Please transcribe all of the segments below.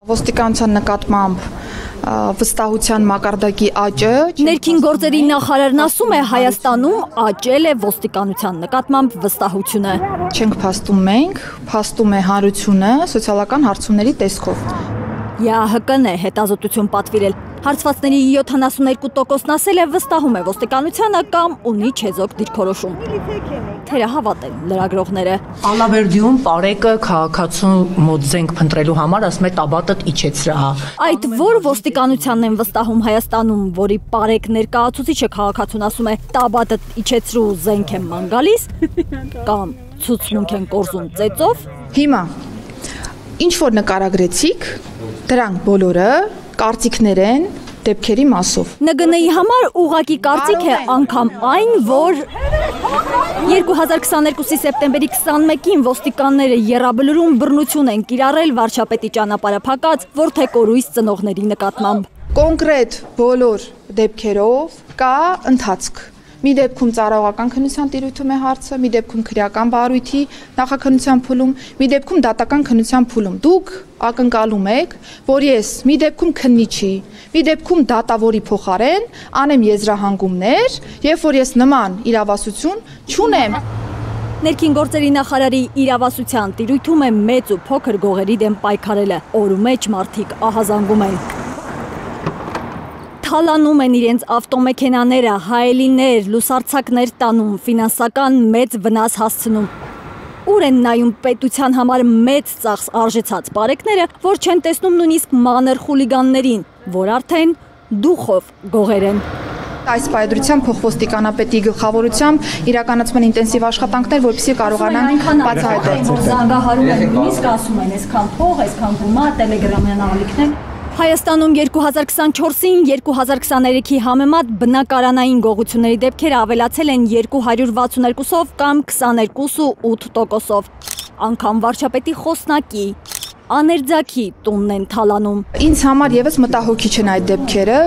Ոստիկանության նկատմամբ վստահության մակարդակի աճը։ Ներքին գործերի նախարարն ասում է Հայաստանում աճել է ոստիկանության նկատմամբ վստահությունը։ Չենք փաստում մենք, փաստում է հանրությունը սոցիալական հարցումների տեսքով։ ԵԱՀԿ-ն է հետազոտություն պատվիրել։ Հարցվածների 72%-ն ասել է վստահում է ոստիկանությանը կամ ունի չեզոք դիրքորոշում։ Թերահավատ են լրագրողները։ Ալավերդիում Պարեկը քաղաքացու մոտ զենք փնտրելու համար ասում է տաբատդ իջեցրա։ Այդ որ ոստիկանությանն են վստահում Հայաստանում, որի Պարեկ ներկայացուցիչը քաղաքացուն ասում է տաբատդ իջեցրու զենք եմ ման գալիս, կամ ցուցմունք են կորզում ծեծով։ Հիմա ինչ որ նկարագրեցիք, դրանք բոլորը կարծիքներ են դեպքերի մասով։ ՆԳՆ-ի համար ուղղակի կարծիք է անգամ այն, որ 2022-ի սեպտեմբերի 21-ին ոստիկանները եռաբլուրում բռնություն են կիրառել վարչապետի ճանապարհափակած որդեկորույս ծնողների նկատմամբ։ Կոնկրետ բոլոր դեպքերով կա ընթացք։ Մի դեպքում ծառայողական քննության տիրույթում է հարցը, մի դեպքում քրեական բարույթի նախաքննության փուլում, մի դեպքում դատական քննության փուլում։ Դուք ակնկալում եք, որ ես մի դեպքում քննիչի, մի դեպքում դատավորի փոխարեն անեմ եզրահանգումներ, եւ որ ես նման իրավասություն չունեմ։ Ներքին գործերի նախարարի իրավասության տիրույթում է մեծ ու փոքր գողերի դեմ պայքարելը, օրու մեջ մարդիկ ահազանգում են։ Թալանում են իրենց ավտոմեքենաները, հայելիներ, լուսարձակներ տանում, ֆինանսական մեծ վնաս հասցնում։ Ուր են նայում պետության համար մեծ ծախս արժեցած պարեկները, որ չեն տեսնում նույնիսկ մանր խուլիգաններին, որ արդեն դուխով գողեր են։ Այս պայդրությամբ փոխոստիկանապետի գլխավորությամբ իրականացման ինտենսիվ աշխատանքներ, որպեսզի կարողանան բացահայտել։ Զանգահարում են, նույնիսկ ասում են, այսքան փող, այսքան գումար, տելեգրամյան ալիքներ։ Հայաստանում 2024-ին 2023-ի համեմատ բնակարանային գողությունների դեպքերը ավելացել են 262-ով կամ 22.8%-ով։ Անգամ վարչապետի խոսնակի աներձակի տունն են թալանում։ Ինձ համար եւս մտահոգիչ են այդ դեպքերը։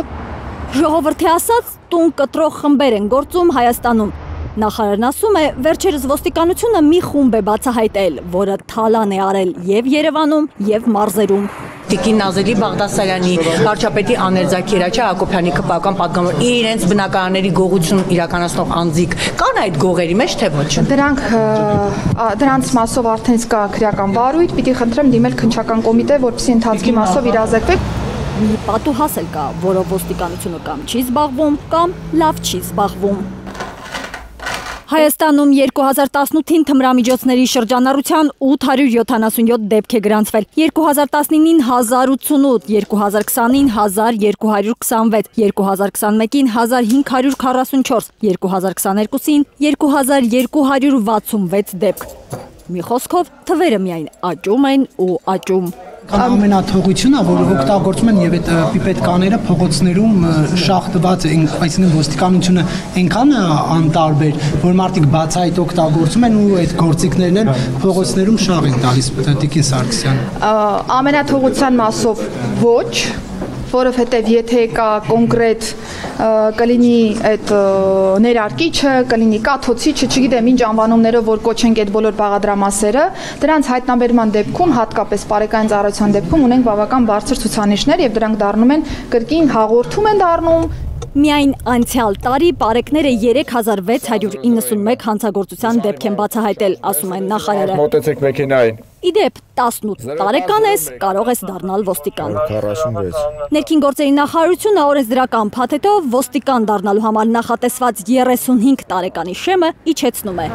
Ժողովրդի ասած տուն կտրող խմբեր են գործում Հայաստանում։ Նախարարն ասում է, վերջերս ոստիկանությունը մի խումբ է բացահայտել, որը թալան է արել եւ Երևանում, եւ մարզերում։ Տիկին Նազելի Բաղդասարյանի, վարչապետի աներձակի Հրաչյա Հակոբյանի քպական պատգամավոր իրենց բնակարանների գողություն իրականացնող անձիկ կան այդ գողերի մեջ թե ոչ։ Դրանց մասով արդեն կա քրեական բարույթ, պիտի խնդրեմ դիմել քննչական կոմիտե, որպեսզի ընթացքի մասով իրազեկվեք։ Մի պատուհաս էլ կա, որով ոստիկանությունը կամ չի զբաղվում, կամ լավ չի զբաղվում։ Հայաստանում 2018-ին թմրամիջոցների շրջանառության 877 դեպք է գրանցվել, 2019-ին 1088, 2020-ին 1226, 2021-ին 1544, 2022-ին 2266 դեպք։ Մի խոսքով թվերը միայն աճում են ու աճում։ Ամենաթողությունն է, որ օգտագործում են եւ այդ պիպետկաները փողոցներում շախտված են, այսինքն ոստիկանությունը այնքան անտարբեր, որ մարդիկ բացահայտ օգտագործում են ու այդ գործիքներն էլ փողոցներում շաղ են տալիս Տիկին Սարգսյանը։ Ամենաթողության մասով ոչ, որովհետև եթե կա կոնկրետ կլինի այդ ներարկիչը, կլինի կաթոցիչը, չգիտեմ ինչ անվանումներով որ կոչենք այդ բոլոր բաղադրամասերը, դրանց հայտնաբերման դեպքում, հատկապես պարեկային ծառայության դեպքում ունենք բավական բարձր ցուցանիշներ եւ դրանք դառնում են կրկին հաղորդում են դառնում։ Միայն անցյալ տարի պարեկները 3691 հանցագործության դեպք են բացահայտել, ասում են նախարարը։ Մոտեցեք մեքենային։ Իդեպ 18 տարեկան ես, կարող ես դառնալ ոստիկան։ 46։ Ներքին գործերի նախարարությունը օրենսդրական փաթեթով ոստիկան դառնալու համար նախատեսված 35 տարեկանի շեմը իջեցնում է։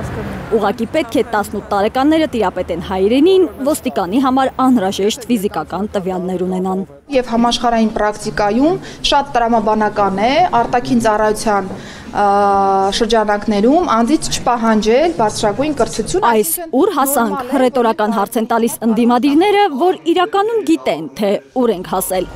Ուղղակի պետք է 18 տարեկանները տիրապետեն հայրենին, ոստիկանի համար անհրաժեշտ ֆիզիկական տվյալներ ունենան։ Եվ համաշխարհային պրակտիկայում շատ տրամաբանական է արտաքին ծառայության շրջանակներում անձից չպահանջել բարձրագույն կրթություն։ Այս ուր հասանք, հռետորական հարց են տալիս ընդդիմադիրները, որ իրականում գիտեն, թե ուր ենք հասել։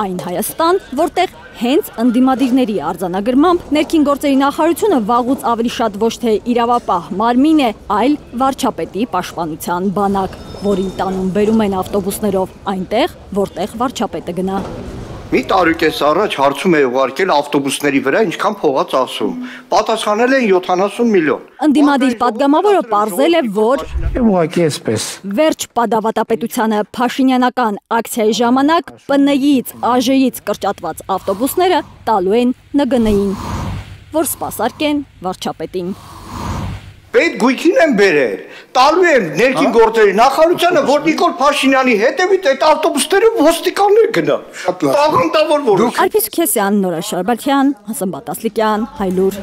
Այն Հայաստան, որտեղ հենց ընդդիմադիրների արձանագրմամբ ներքին գործերի նախարարությունը վաղուց ավելի շատ ոչ թե իրավապահ մարմին է, այլ վարչապետի պաշտպանության բանակ, որին տանում բերում են ավտոբուսներով այնտեղ, որտեղ վարչապետը գնա։ Մի տարուկես առաջ հարցում է ուղարկել ավտոբուսների վրա ինչքան փող է ծախսում։ Պատասխանել են 70 միլիոն։ Ընդդիմադիր падգամավորը պարզել է, որ ուղղակի էսպես։ Վերջ Պատավատապետությանը Փաշինյանական ակցիայի ժամանակ ՊՆ-ից, ԱԺ-ից կրճատված ավտոբուսները տալու են ՆԳՆ-ին, որ սպասարկեն վարչապետին։ Պետ գույքին են բերել, տալու են ներքին գործերի նախարարությանը, որ Նիկոլ Փաշինյանի հետևից այդ ավտոբուսները ոստիկաններ գնան։ Տաղանդավոր որոշ։ Արփիս Քեսյան, Նորա Շարբաթյան, Հասան Բատասլիկյան, Հայլուր։